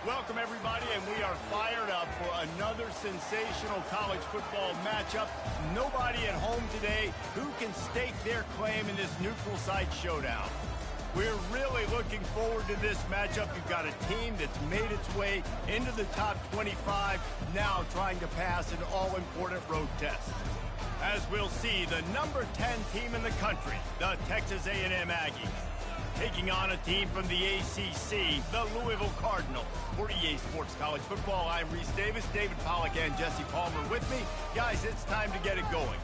Welcome, everybody, and we are fired up for another sensational college football matchup. Nobody at home today who can stake their claim in this neutral site showdown. We're really looking forward to this matchup. You've got a team that's made its way into the top 25, now trying to pass an all-important road test. As we'll see, the number 10 team in the country, the Texas A&M Aggies, taking on a team from the ACC, the Louisville Cardinals. For EA Sports College Football, I'm Reese Davis, David Pollack, and Jesse Palmer with me. Guys, it's time to get it going.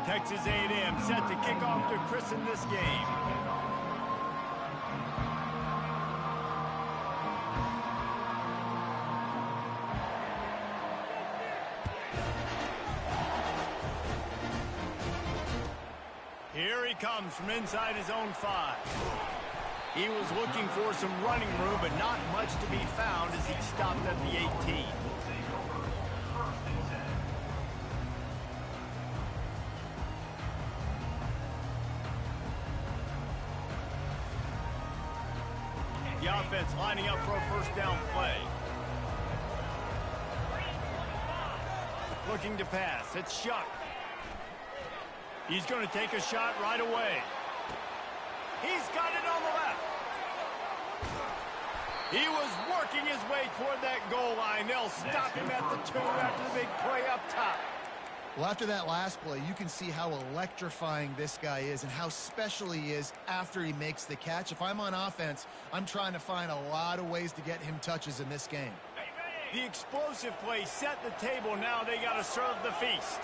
Texas A&M set to kick off to christen this game. Here he comes from inside his own 5. He was looking for some running room, but not much to be found as he stopped at the 18. The offense lining up for a first down play. Looking to pass. It's Shuck. He's going to take a shot right away. He's got it on the left. He was working his way toward that goal line. They'll stop him at the 2 after the big play up top. Well, after that last play, you can see how electrifying this guy is and how special he is after he makes the catch. If I'm on offense, I'm trying to find a lot of ways to get him touches in this game. The explosive play set the table. Now they got to serve the feast.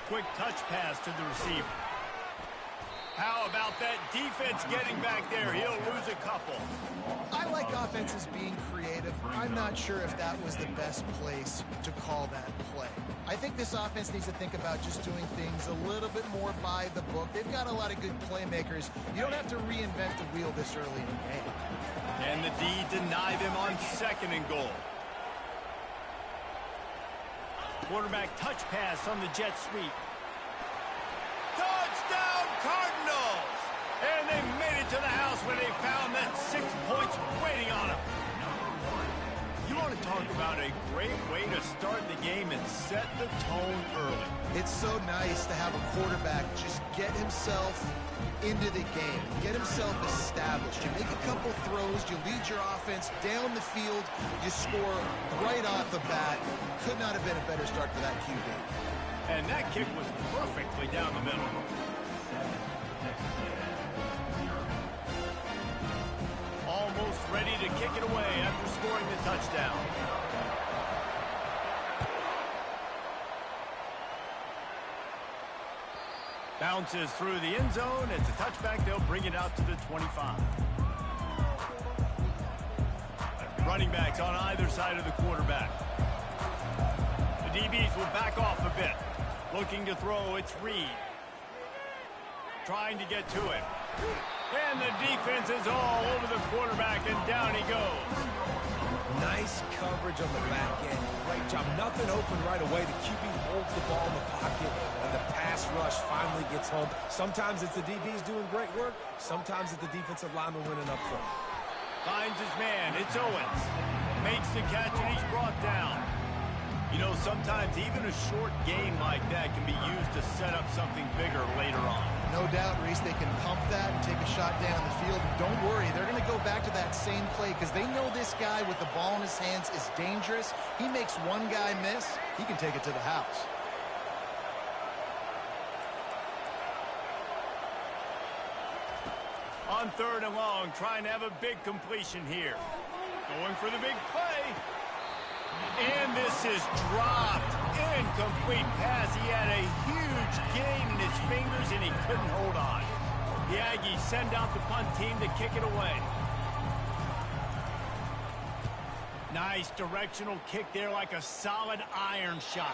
Quick touch pass to the receiver. How about that defense getting back there? He'll lose a couple. I like offenses being creative. I'm not sure if that was the best place to call that play. I think this offense needs to think about just doing things a little bit more by the book. They've got a lot of good playmakers. You don't have to reinvent the wheel this early in the game. And the D deny them on 2nd and goal. Quarterback touch pass on the jet sweep. Touchdown Cardinals! And they made it to the house when they found that 6 points waiting on them. You want to talk about a great way to start the game and set the tone early. It's so nice to have a quarterback just get himself into the game, get himself established. You make a couple throws, you lead your offense down the field, you score right off the bat. Could not have been a better start for that QB. And that kick was perfectly down the middle. Almost ready to kick it away after scoring the touchdown. Bounces through the end zone. It's a touchback. They'll bring it out to the 25. Running backs on either side of the quarterback. The DBs will back off a bit. Looking to throw, it's Reed. Trying to get to it. And the defense is all over the quarterback, and down he goes. Nice coverage on the back end. Great job. Nothing open right away. The QB holds the ball in the pocket, and the pass rush finally gets home. Sometimes it's the DBs doing great work. Sometimes it's the defensive lineman winning up front. Finds his man. It's Owens. Makes the catch, and he's brought down. You know, sometimes even a short game like that can be used to set up something bigger later on. No doubt, Reese, they can pump that and take a shot down the field. And don't worry, they're going to go back to that same play because they know this guy with the ball in his hands is dangerous. He makes one guy miss, he can take it to the house. On 3rd and long, trying to have a big completion here. Going for the big play. And this is dropped. Incomplete pass. He had a huge gain in his fingers, and he couldn't hold on. The Aggies send out the punt team to kick it away. Nice directional kick there like a solid iron shot.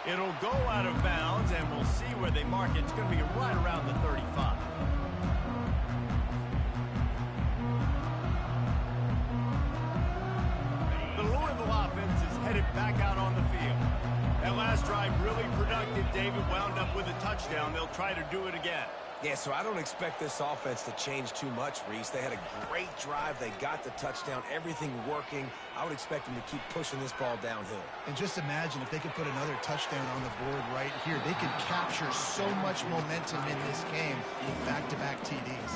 It'll go out of bounds, and we'll see where they mark it. It's going to be right around the 35. The Louisville offense is headed back out on the field. That last drive really productive. David wound up with a touchdown. They'll try to do it again. Yeah, so I don't expect this offense to change too much, Reese. They had a great drive. They got the touchdown, everything working. I would expect them to keep pushing this ball downhill. And just imagine if they could put another touchdown on the board right here. They could capture so much momentum in this game with back-to-back TDs.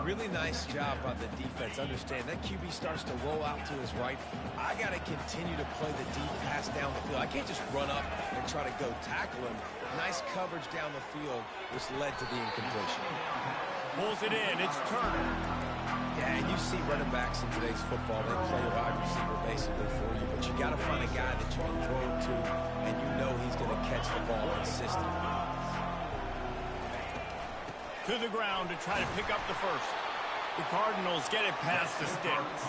Really nice job by the defense. Understand, that QB starts to roll out to his right. I got to continue to play the deep pass down the field. I can't just run up and try to go tackle him. Nice coverage down the field, which led to the incompletion. Pulls it in. It's Turner. Yeah, and you see running backs in today's football. They play a wide receiver basically for you, but you got to find a guy that you can throw it to, and you know he's going to catch the ball consistently. To the ground to try to pick up the first. The Cardinals get it past the sticks.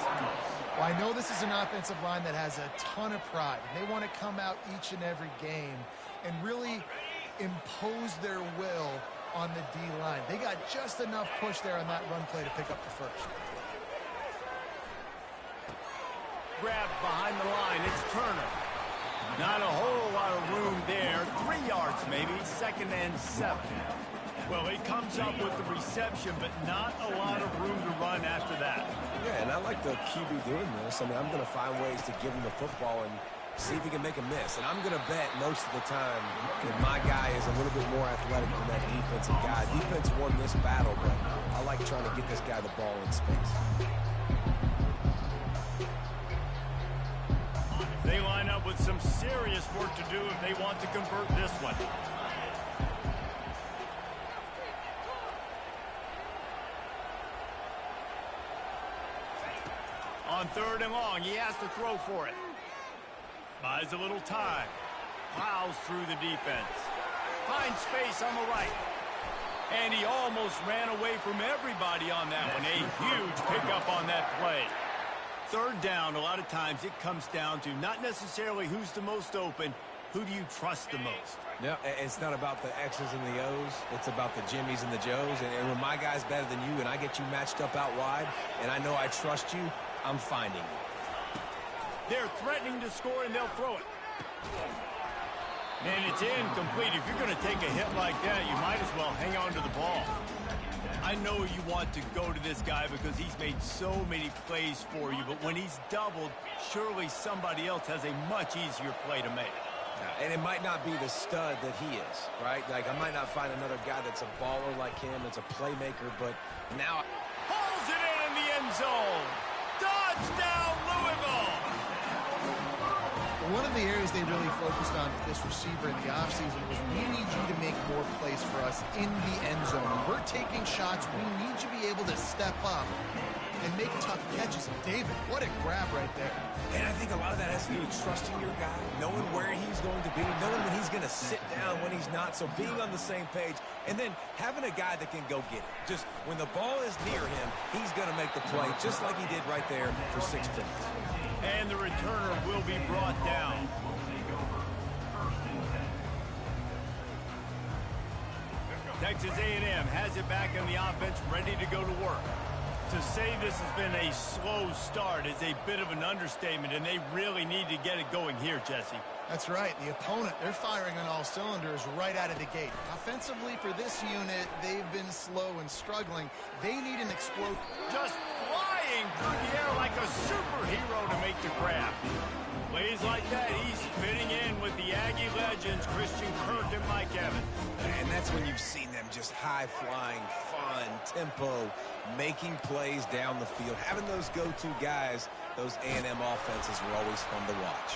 Well, I know this is an offensive line that has a ton of pride. And they want to come out each and every game and really impose their will on the D-line. They got just enough push there on that run play to pick up the first. Grab behind the line. It's Turner. Not a whole lot of room there. 3 yards maybe. 2nd and 7. Well, he comes up with the reception, but not a lot of room to run after that. Yeah, and I like the QB doing this. I mean, I'm going to find ways to give him the football and see if he can make a miss. And I'm going to bet most of the time that my guy is a little bit more athletic than that defensive guy. Defense won this battle, but I like trying to get this guy the ball in space. They line up with some serious work to do if they want to convert this one. On 3rd and long, he has to throw for it. Buys a little time. Plows through the defense. Finds space on the right. And he almost ran away from everybody on that one. A huge pickup on that play. 3rd down, a lot of times it comes down to not necessarily who's the most open, who do you trust the most? Yeah, it's not about the X's and the O's. It's about the Jimmies and the Joes. And when my guy's better than you and I get you matched up out wide and I know I trust you, I'm finding you. They're threatening to score, and they'll throw it. And it's incomplete. If you're going to take a hit like that, you might as well hang on to the ball. I know you want to go to this guy because he's made so many plays for you, but when he's doubled, surely somebody else has a much easier play to make. And it might not be the stud that he is, right? Like, I might not find another guy that's a baller like him, that's a playmaker, but now... Pulls it in the end zone. Touchdown, Louisville! One of the areas they really focused on with this receiver in the offseason was we need you to make more plays for us in the end zone. When we're taking shots, we need you to be able to step up and make tough catches. David, what a grab right there. And I think a lot of that has to do with trusting your guy, knowing where he's going to be, knowing when he's going to sit down, when he's not. So being on the same page, and then having a guy that can go get it. Just when the ball is near him, he's going to make the play, just like he did right there for 6 points. And the returner will be brought down. Texas A&M has it back in the offense, ready to go to work. To say this has been a slow start is a bit of an understatement, and they really need to get it going here, Jesse. That's right. The opponent, they're firing on all cylinders right out of the gate. Offensively, for this unit, they've been slow and struggling. They need an explode. Just flying through the air like a superhero to make the grab. Plays like that, he's fitting in with the Aggie legends, Christian Kirk and Mike Evans. And that's when you've seen them just high-flying, fun, tempo, making plays down the field. Having those go-to guys, those A&M offenses were always fun to watch.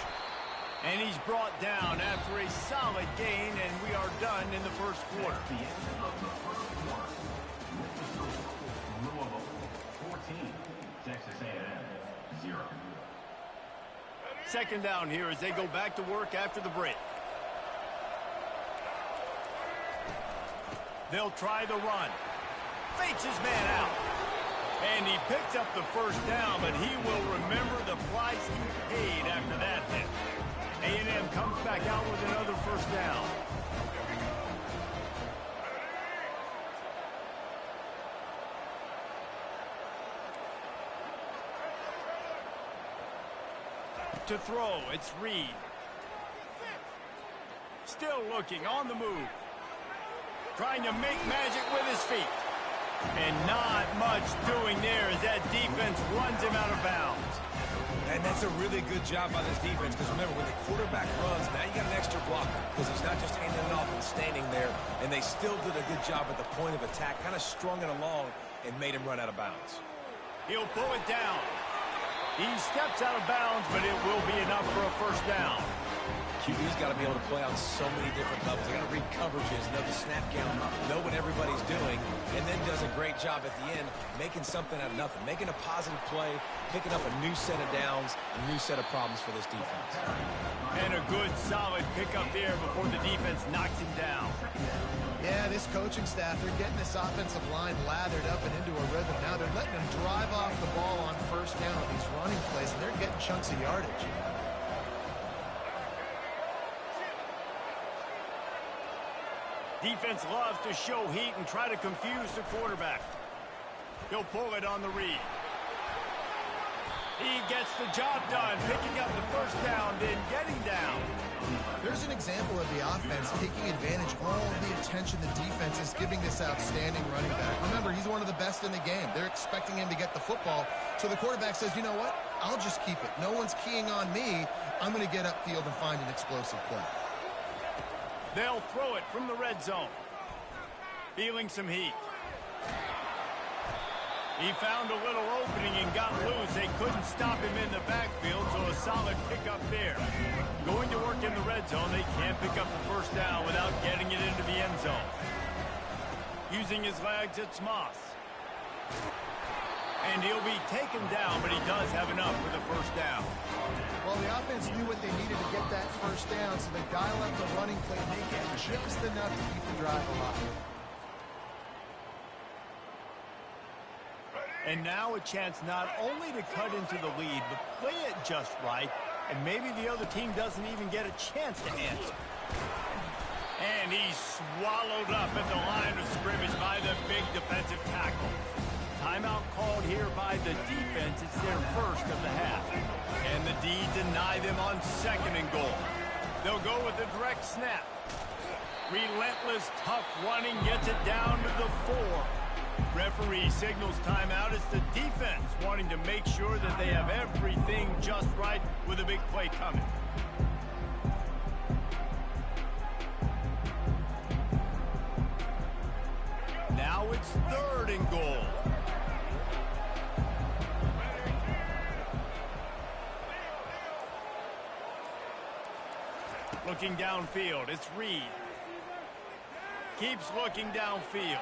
And he's brought down after a solid gain, and we are done in the first quarter. Louisville 14, Texas A&M 0. 2nd down here as they go back to work after the break. They'll try the run. Fakes his man out. And he picks up the first down, but he will remember the price he back out with another first down. To throw, it's Reed. Still looking, on the move. Trying to make magic with his feet. And not much doing there as that defense runs him out of bounds. And that's a really good job by this defense, because remember, when the quarterback runs, now you got an extra blocker, because he's not just handing it off and standing there, and they still did a good job at the point of attack, kind of strung it along and made him run out of bounds. He'll pull it down. He steps out of bounds, but it will be enough for a first down. QB's got to be able to play on so many different levels. They got to read coverages, know the snap count, know what everybody's doing, and then does a great job at the end making something out of nothing, making a positive play, picking up a new set of downs, a new set of problems for this defense. And a good, solid pickup there before the defense knocks him down. Yeah, this coaching staff, they're getting this offensive line lathered up and into a rhythm. Now they're letting them drive off the ball on first down on these running plays, and they're getting chunks of yardage. Defense loves to show heat and try to confuse the quarterback. He'll pull it on the read. He gets the job done, picking up the first down, then getting down. There's an example of the offense taking advantage of all of the attention the defense is giving this outstanding running back. Remember, he's one of the best in the game. They're expecting him to get the football. So the quarterback says, you know what? I'll just keep it. No one's keying on me. I'm going to get upfield and find an explosive play. They'll throw it from the red zone. Feeling some heat. He found a little opening and got loose. They couldn't stop him in the backfield, so a solid pickup there. Going to work in the red zone, they can't pick up the first down without getting it into the end zone. Using his legs, it's Moss. And he'll be taken down, but he does have enough for the first down. Well, the offense knew what they needed to get that first down, so they dial up the running play, make it just enough to keep the drive alive. And now a chance not only to cut into the lead, but play it just right, and maybe the other team doesn't even get a chance to answer. And he's swallowed up at the line of scrimmage by the big defensive tackle. Timeout called here by the defense. It's their first of the half. And the D deny them on 2nd and goal. They'll go with a direct snap. Relentless, tough running gets it down to the 4. Referee signals timeout. It's the defense wanting to make sure that they have everything just right with a big play coming. Now it's 3rd and goal. Looking downfield, it's Reed. Keeps looking downfield.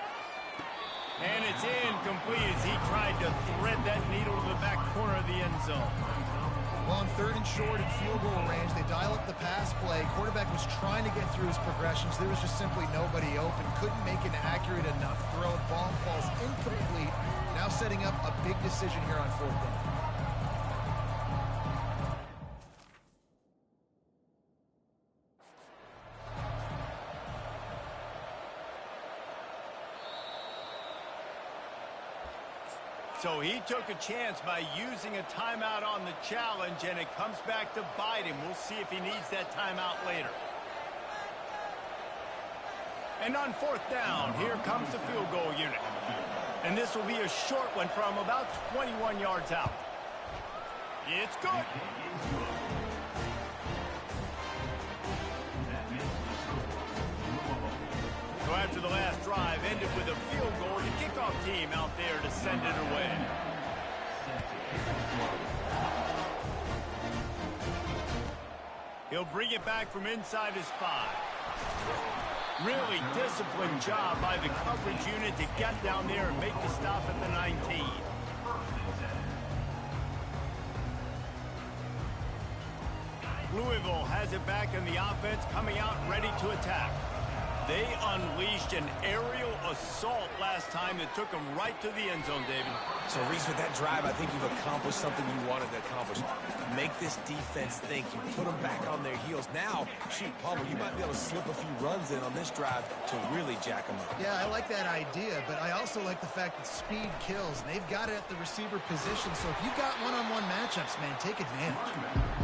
And it's incomplete as he tried to thread that needle to the back corner of the end zone. Well, on 3rd and short and field goal range, they dial up the pass play. Quarterback was trying to get through his progressions. There was just simply nobody open. Couldn't make an accurate enough throw. Ball falls incomplete. Now setting up a big decision here on 4th down. So he took a chance by using a timeout on the challenge, and it comes back to bite him. We'll see if he needs that timeout later. And on 4th down, here comes the field goal unit. And this will be a short one from about 21 yards out. It's good. So after the last drive ended with a field goal, the kickoff team out there to send it away. He'll bring it back from inside his 5. Really disciplined job by the coverage unit to get down there and make the stop at the 19. Louisville has it back in the offense, coming out ready to attack. They unleashed an aerial assault last time that took him right to the end zone, David. So, Reese, with that drive, I think you've accomplished something you wanted to accomplish. Make this defense think. You put them back on their heels. Now, shoot, Palmer, you might be able to slip a few runs in on this drive to really jack them up. Yeah, I like that idea, but I also like the fact that speed kills, and they've got it at the receiver position. So if you've got one-on-one matchups, man, take advantage.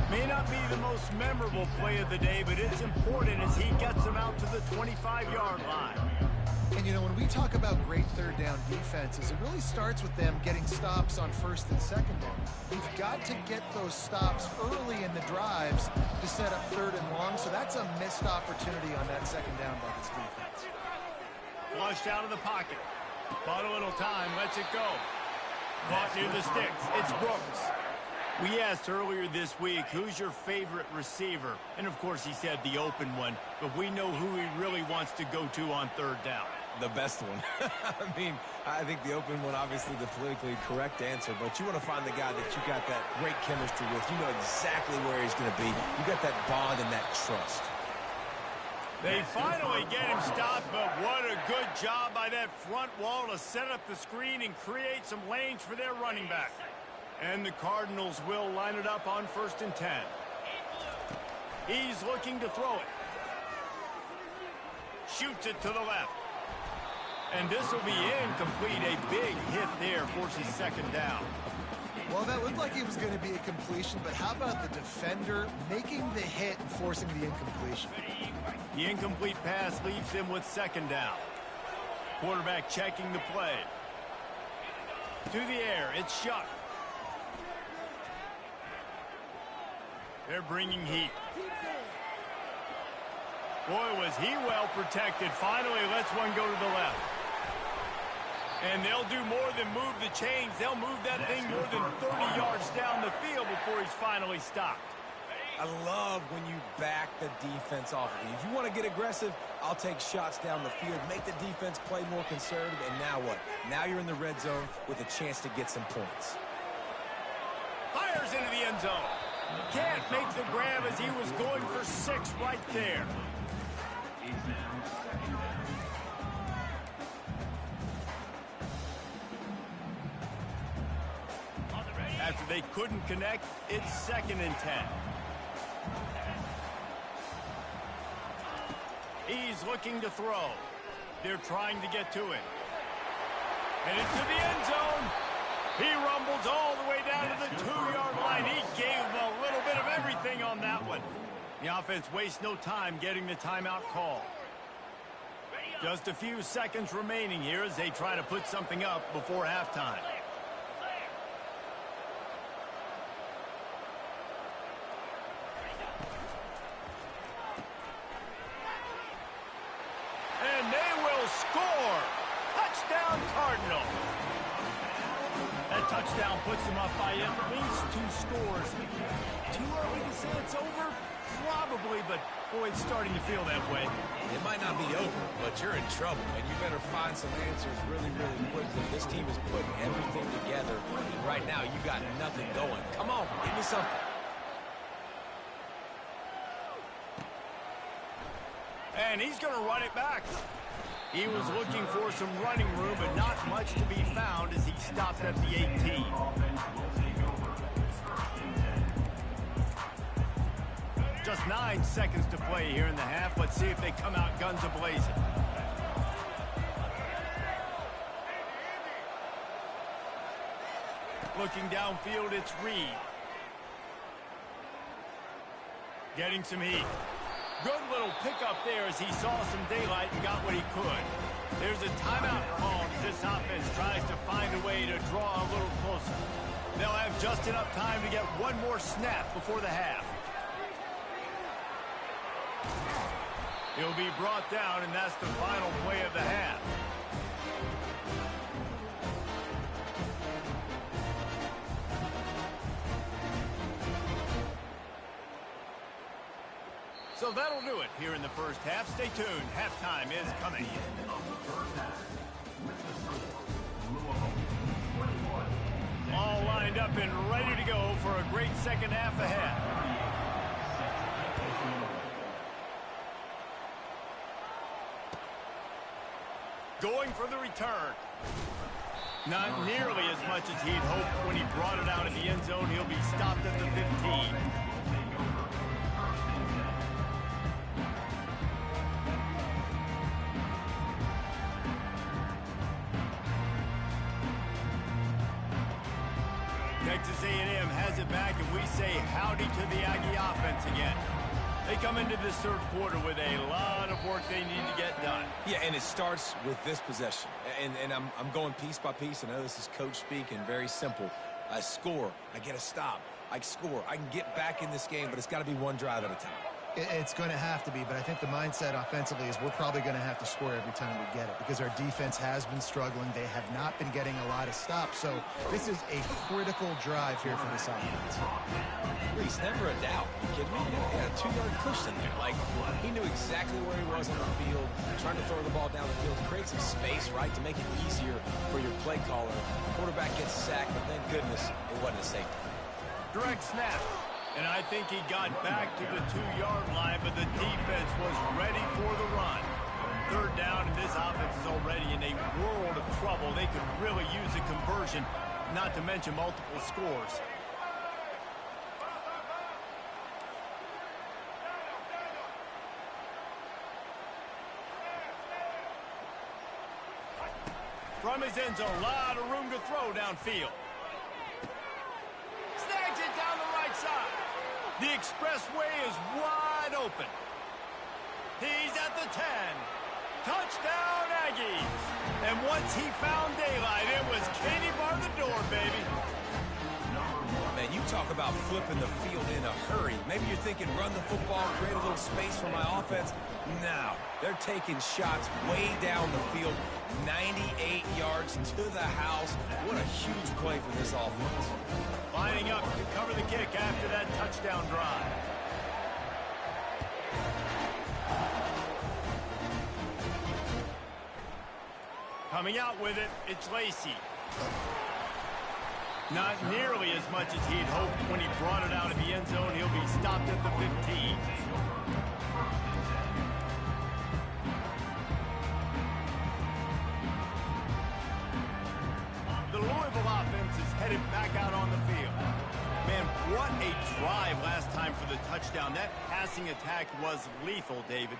May not be the most memorable play of the day, but it's important as he gets them out to the 25-yard line. And, you know, when we talk about great third down defenses, it really starts with them getting stops on first and second down. You've got to get those stops early in the drives to set up third and long, so that's a missed opportunity on that second down by this defense. Flushed out of the pocket. Bought a little time, lets it go. Caught near the sticks. It's Brooks. We asked earlier this week, who's your favorite receiver? And, of course, he said the open one, but we know who he really wants to go to on third down. The best one. I mean, I think the open one, obviously the politically correct answer, but you want to find the guy that you got that great chemistry with. You know exactly where he's going to be. You got that bond and that trust. They finally get him stopped, but what a good job by that front wall to set up the screen and create some lanes for their running back. And the Cardinals will line it up on 1st and 10. He's looking to throw it. Shoots it to the left. And this will be incomplete. A big hit there forces second down. Well, that looked like it was going to be a completion, but how about the defender making the hit and forcing the incompletion? The incomplete pass leaves him with second down. Quarterback checking the play. To the air, it's Shuck. They're bringing heat. Boy, was he well protected. Finally lets one go to the left. And they'll do more than move the chains. They'll move that thing more than 30 yards down the field before he's finally stopped. I love when you back the defense off of you. If you want to get aggressive, I'll take shots down the field, make the defense play more conservative, and now what? Now you're in the red zone with a chance to get some points. Fires into the end zone. Can't make the grab as he was going for 6 right there. After they couldn't connect, it's 2nd and 10. He's looking to throw. They're trying to get to it. And into the end zone. He rumbles all the way down to the 2-yard line. He gave him a little bit of everything on that one. The offense wastes no time getting the timeout call. Just a few seconds remaining here as they try to put something up before halftime. And they will score. Touchdown, Cardinals. That touchdown puts them up by at least 2 scores. Too early to say it's over? Probably, but boy, it's starting to feel that way. It might not be over, but you're in trouble, and you better find some answers really, really quickly. This team is putting everything together, and right now you got nothing going. Come on, give me something. And he's going to run it back. He was looking for some running room, but not much to be found as he stopped at the 18. Just 9 seconds to play here in the half. Let's see if they come out guns a-blazing. Looking downfield, it's Reed. Getting some heat. Good little pickup there as he saw some daylight and got what he could. There's a timeout called as this offense tries to find a way to draw a little closer. They'll have just enough time to get one more snap before the half. He'll be brought down, and that's the final play of the half. So that'll do it here in the first half. Stay tuned. Halftime is coming. All lined up and ready to go for a great second half ahead. going for the return. Not nearly as much as he'd hoped when he brought it out of the end zone. He'll be stopped at the 15. Texas A&M has it back, and we say howdy to the Aggie offense again. They come into this third quarter with a lot of work they need to get done. Yeah, and it starts with this possession. And I'm going piece by piece. I know this is coach speak and very simple. I score. I get a stop. I score. I can get back in this game, but it's got to be one drive at a time. It's going to have to be, but I think the mindset offensively is we're probably going to have to score every time we get it because our defense has been struggling. They have not been getting a lot of stops, so this is a critical drive here for this offense. He's never a doubt. You kidding me? He had a 2-yard push in there. Like, he knew exactly where he was on the field, trying to throw the ball down the field, create some space, right, to make it easier for your play caller. Quarterback gets sacked, but thank goodness it wasn't a safety. Direct snap. And I think he got back to the 2-yard line, but the defense was ready for the run. Third down, and this offense is already in a world of trouble. They could really use a conversion, not to mention multiple scores. From his end zone, a lot of room to throw downfield. Snags it down the right side. The expressway is wide open. He's at the 10. Touchdown, Aggies. And once he found daylight, it was Katie bar the door, baby. Man, you talk about flipping the field in a hurry. Maybe you're thinking run the football, create a little space for my offense. No, they're taking shots way down the field, 98 yards to the house. What a huge play for this offense. Lining up to cover the kick after that touchdown drive. Coming out with it, it's Lacey. Not nearly as much as he'd hoped when he brought it out of the end zone. He'll be stopped at the 15. The Louisville offense is headed back out on the field. Man, what a drive last time for the touchdown. That passing attack was lethal, David.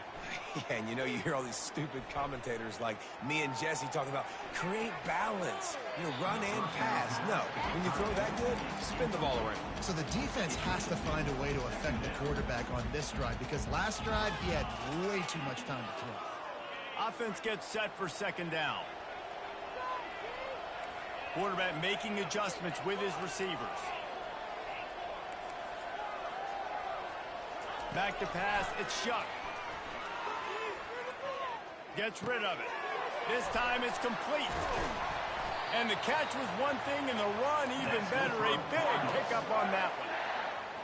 Yeah, and you know, you hear all these stupid commentators like me and Jesse talking about create balance, you know, run and pass. No, when you throw that good, spin the ball around. So the defense has to find a way to affect the quarterback on this drive because last drive he had way too much time to throw. Offense gets set for second down. Quarterback making adjustments with his receivers. Back to pass, it's Shuck. Gets rid of it. This time it's complete. And the catch was one thing, and the run even better. A big pickup on that one.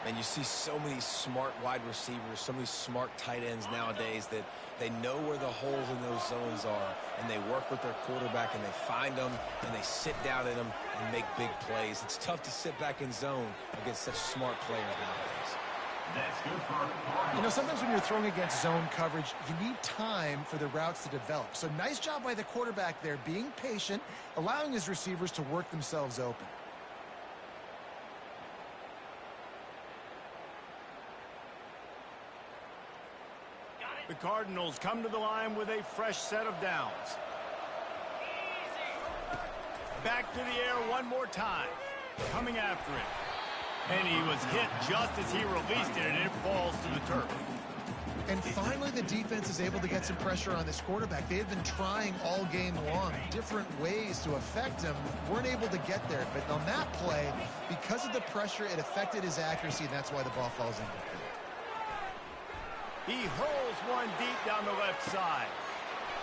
And you see so many smart wide receivers, so many smart tight ends nowadays that they know where the holes in those zones are, and they work with their quarterback, and they find them, and they sit down in them and make big plays. It's tough to sit back in zone against such smart players nowadays. That's good for You know, sometimes when you're throwing against zone coverage, you need time for the routes to develop. So nice job by the quarterback there, being patient, allowing his receivers to work themselves open. The Cardinals come to the line with a fresh set of downs. Back to the air one more time. Coming after it. And he was hit just as he released it, and it falls to the turf. And finally, the defense is able to get some pressure on this quarterback. They had been trying all game long, different ways to affect him. Weren't able to get there. But on that play, because of the pressure, it affected his accuracy, and that's why the ball falls incomplete. He hurls one deep down the left side.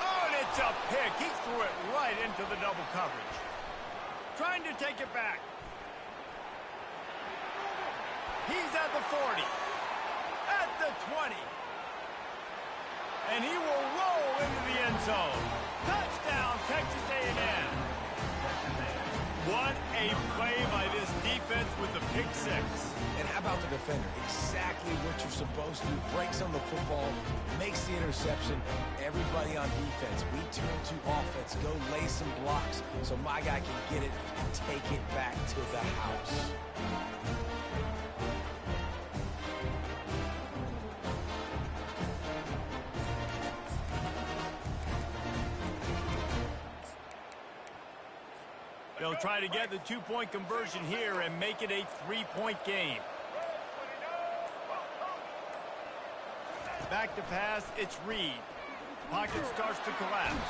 Oh, and it's a pick. He threw it right into the double coverage. Trying to take it back. He's at the 40. At the 20. And he will roll into the end zone. Touchdown, Texas A&M. What a play by this defense with the pick six. And how about the defender? Exactly what you're supposed to do. Breaks on the football, makes the interception. Everybody on defense, we turn to offense. Go lay some blocks so my guy can get it and take it back to the house. They'll try to get the two-point conversion here and make it a three-point game. Back to pass, it's Reed. Pocket starts to collapse.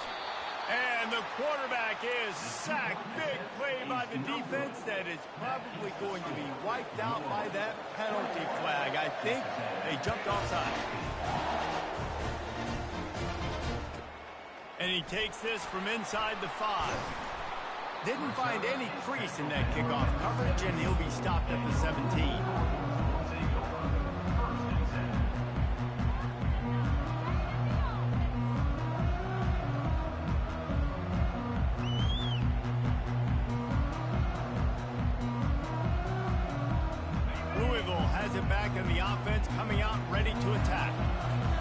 And the quarterback is sacked. Big play by the defense that is probably going to be wiped out by that penalty flag. I think they jumped offside. And he takes this from inside the 5. Didn't find any crease in that kickoff coverage, and he'll be stopped at the 17. Louisville has it back in the offense, coming out ready to attack.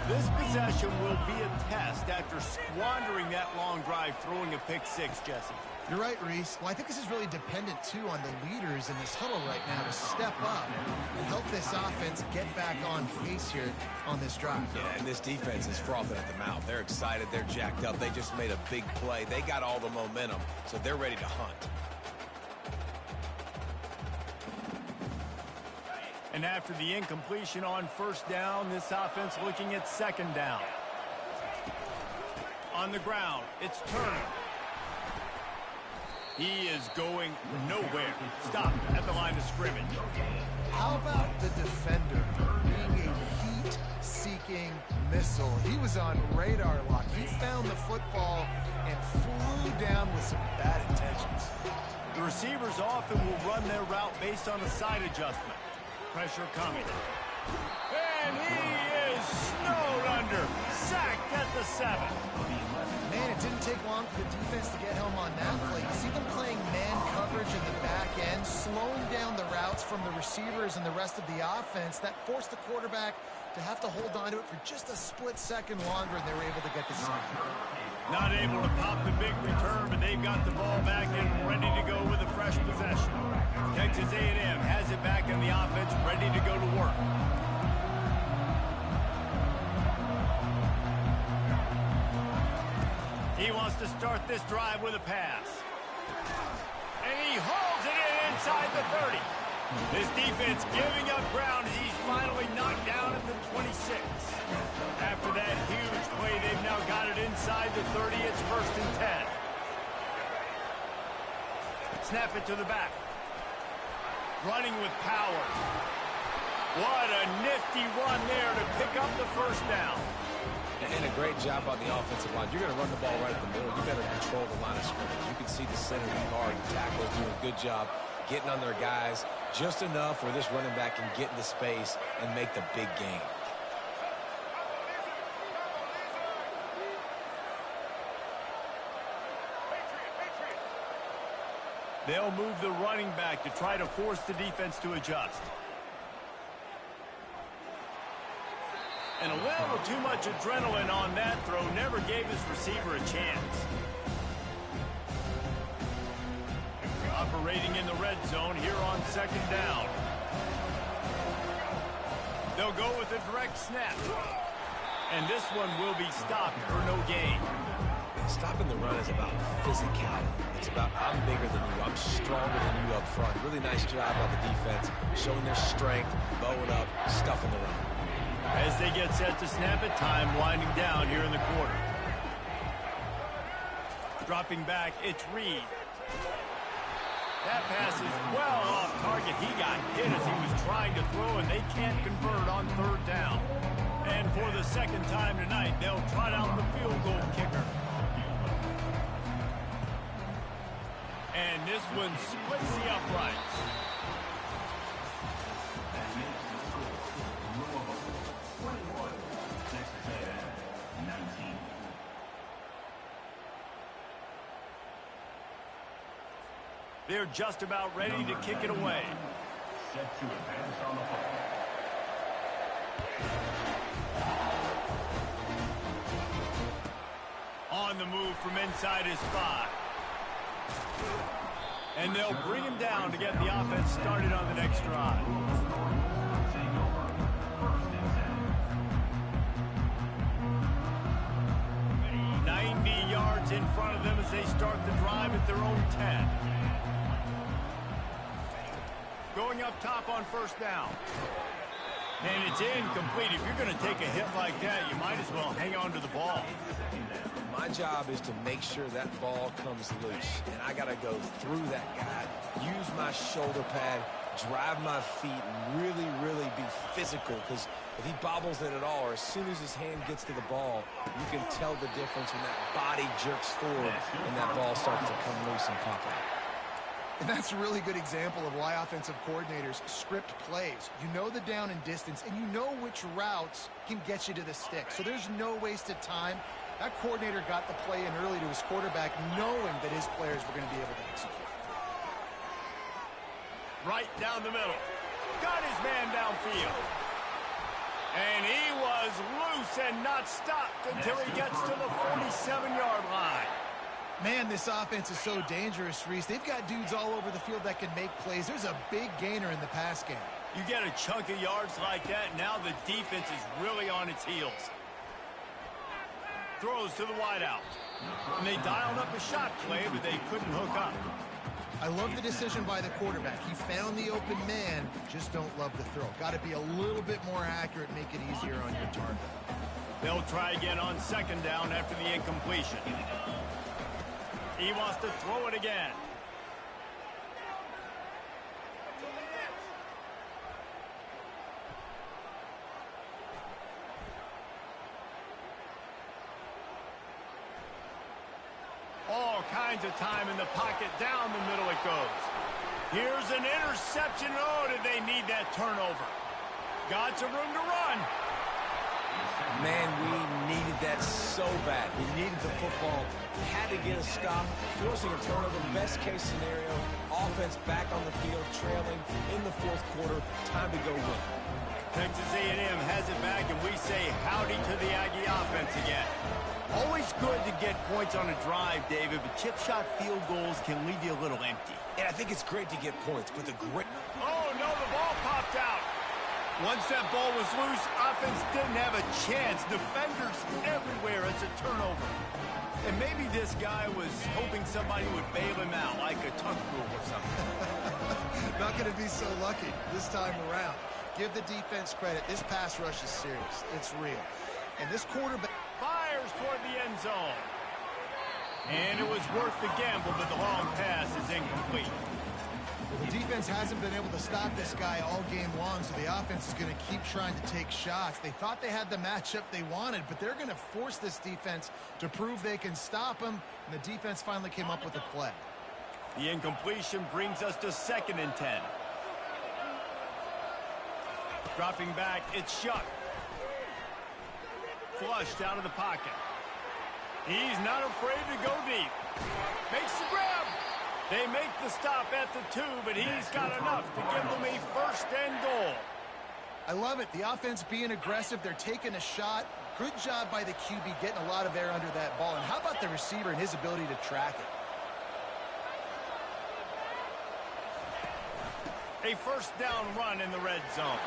This possession will be a test after squandering that long drive, throwing a pick six, Jesse. You're right, Reese. Well, I think this is really dependent, too, on the leaders in this huddle right now to step up and help this offense get back on pace here on this drive. Yeah, and this defense is frothing at the mouth. They're excited. They're jacked up. They just made a big play. They got all the momentum, so they're ready to hunt. And after the incompletion on first down, this offense looking at second down. On the ground, it's Turner. He is going nowhere. Stopped at the line of scrimmage. How about the defender being a heat-seeking missile? He was on radar lock. He found the football and flew down with some bad intentions. The receivers often will run their route based on a side adjustment. Pressure coming. And he is snowed under. Sacked at the 7. Man, it didn't take long for the defense to get home on that play. You see them playing man coverage in the back end, slowing down the routes from the receivers and the rest of the offense. That forced the quarterback to have to hold on to it for just a split second longer, and they were able to get the sack. Not able to pop the big return, but they've got the ball back and ready to go with a fresh possession. Texas A&M has it back in the offense, ready to go to work. He wants to start this drive with a pass. And he hauls it in inside the 30. This defense giving up ground as he's finally knocked down at the 26. After that huge play, they've now got it inside the 30. It's 1st and 10. Snap it to the back. Running with power. What a nifty run there to pick up the first down. And a great job on the offensive line. You're going to run the ball right at the middle. You better control the line of scrimmage. You can see the center, the guard, the tackles doing a good job getting on their guys just enough where this running back can get into space and make the big game. They'll move the running back to try to force the defense to adjust. And a little too much adrenaline on that throw. Never gave his receiver a chance. Operating in the red zone here on second down. They'll go with a direct snap. And this one will be stopped for no gain. Stopping the run is about physicality. It's about I'm bigger than you, I'm stronger than you up front. Really nice job by the defense, showing their strength, bowing up, stuffing the run. As they get set to snap it, time winding down here in the quarter. Dropping back, it's Reed. That pass is well off target. He got hit as he was trying to throw, and they can't convert on third down. And for the second time tonight, they'll trot out the field goal kicker. And this one splits the uprights. They're just about ready to kick it away. Set to advance on the ball. On the move from inside his 5. And they'll bring him down to get the offense started on the next drive. 90 yards in front of them as they start the drive at their own 10. Going up top on first down. And it's incomplete. If you're going to take a hit like that, you might as well hang on to the ball. My job is to make sure that ball comes loose, and I got to go through that guy, use my shoulder pad, drive my feet, and really, really be physical, because if he bobbles it at all, or as soon as his hand gets to the ball, you can tell the difference when that body jerks forward and that ball starts to come loose and pop out. And that's a really good example of why offensive coordinators script plays. You know the down and distance, and you know which routes can get you to the stick. So there's no wasted time. That coordinator got the play in early to his quarterback, knowing that his players were going to be able to execute. Right down the middle. Got his man downfield. And he was loose and not stopped until he gets to the 47-yard line. Man, this offense is so dangerous, Reese. They've got dudes all over the field that can make plays. There's a big gainer in the pass game. You get a chunk of yards like that, now the defense is really on its heels. Throws to the wideout. And they dialed up a shot play, but they couldn't hook up. I love the decision by the quarterback. He found the open man, just don't love the throw. Got to be a little bit more accurate, make it easier on your target. They'll try again on second down after the incompletion. He wants to throw it again. All kinds of time in the pocket. Down the middle it goes. Here's an interception. Oh, did they need that turnover? Got some room to run. Man, we needed that so bad. We needed the football. Had to get a stop, forcing a turnover. Best case scenario, offense back on the field, trailing in the fourth quarter. Time to go win. Texas A&M has it back, and we say howdy to the Aggie offense again. Always good to get points on a drive, David, but chip shot field goals can leave you a little empty. And I think it's great to get points, but the great... Oh, no, the ball popped out. Once that ball was loose, offense didn't have a chance. Defenders everywhere. It's a turnover. And maybe this guy was hoping somebody would bail him out, like a tuck rule or something. Not going to be so lucky this time around. Give the defense credit. This pass rush is serious. It's real. And this quarterback... Fires toward the end zone. And it was worth the gamble, but the long pass is incomplete. The defense hasn't been able to stop this guy all game long, so the offense is going to keep trying to take shots. They thought they had the matchup they wanted, but they're going to force this defense to prove they can stop him, and the defense finally came up with a play. The incompletion brings us to 2nd and 10. Dropping back, it's Shuck. Flushed out of the pocket. He's not afraid to go deep. Makes the grab. They make the stop at the 2, but he's got enough to give them a 1st and goal. I love it. The offense being aggressive. They're taking a shot. Good job by the QB getting a lot of air under that ball. And how about the receiver and his ability to track it? A 1st down run in the red zone.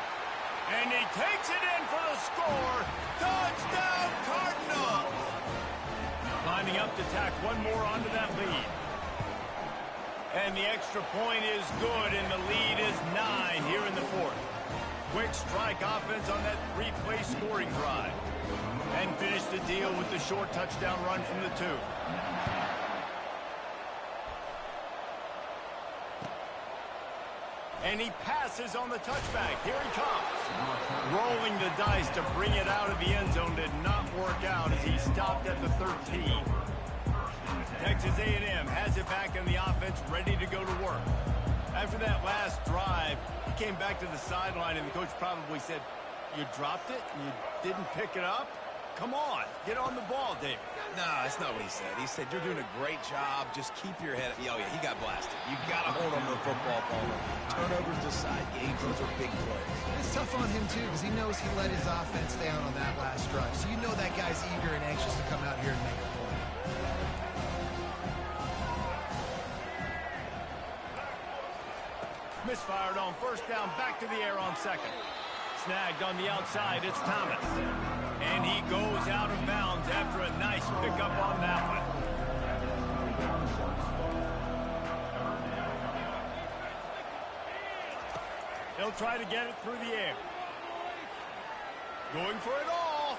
And he takes it in for the score. Touchdown, Cardinals! Lining up to tack one more onto that lead. And the extra point is good, and the lead is 9 here in the 4th. Quick strike offense on that 3-play scoring drive. And finish the deal with the short touchdown run from the 2. And he passes on the touchback. Here he comes. Rolling the dice to bring it out of the end zone did not work out as he stopped at the 13. Texas A&M has it back in the offense, ready to go to work. After that last drive, he came back to the sideline, and the coach probably said, "You dropped it? You didn't pick it up?" Come on, get on the ball, David. No, that's not what he said. He said, you're doing a great job. Just keep your head up. Oh, yeah, he got blasted. You got to hold on to the football, Palmer. Turnovers decide games. Those are big plays. It's tough on him, too, because he knows he let his offense down on that last drive. So you know that guy's eager and anxious to come out here and make a play. Misfired on first down, back to the air on second. Snagged on the outside, it's Thomas. And he goes out of bounds after a nice pickup on that one. He'll try to get it through the air. Going for it all.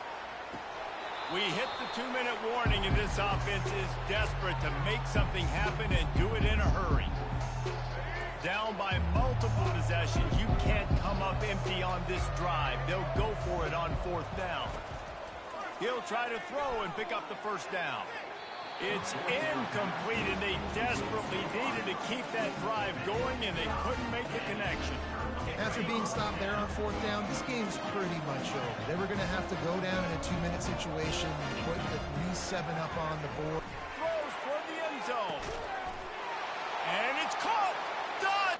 We hit the 2-minute warning, and this offense is desperate to make something happen and do it in a hurry. Down by multiple possessions, you can't come up empty on this drive. They'll go for it on fourth down. He'll try to throw and pick up the first down. It's incomplete, and they desperately needed to keep that drive going, and they couldn't make the connection. After being stopped there on fourth down, this game's pretty much over. They were going to have to go down in a 2-minute situation and put at least 7 up on the board. Throws toward the end zone. And it's caught. Done.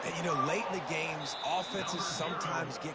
And, you know, late in the games, offenses sometimes get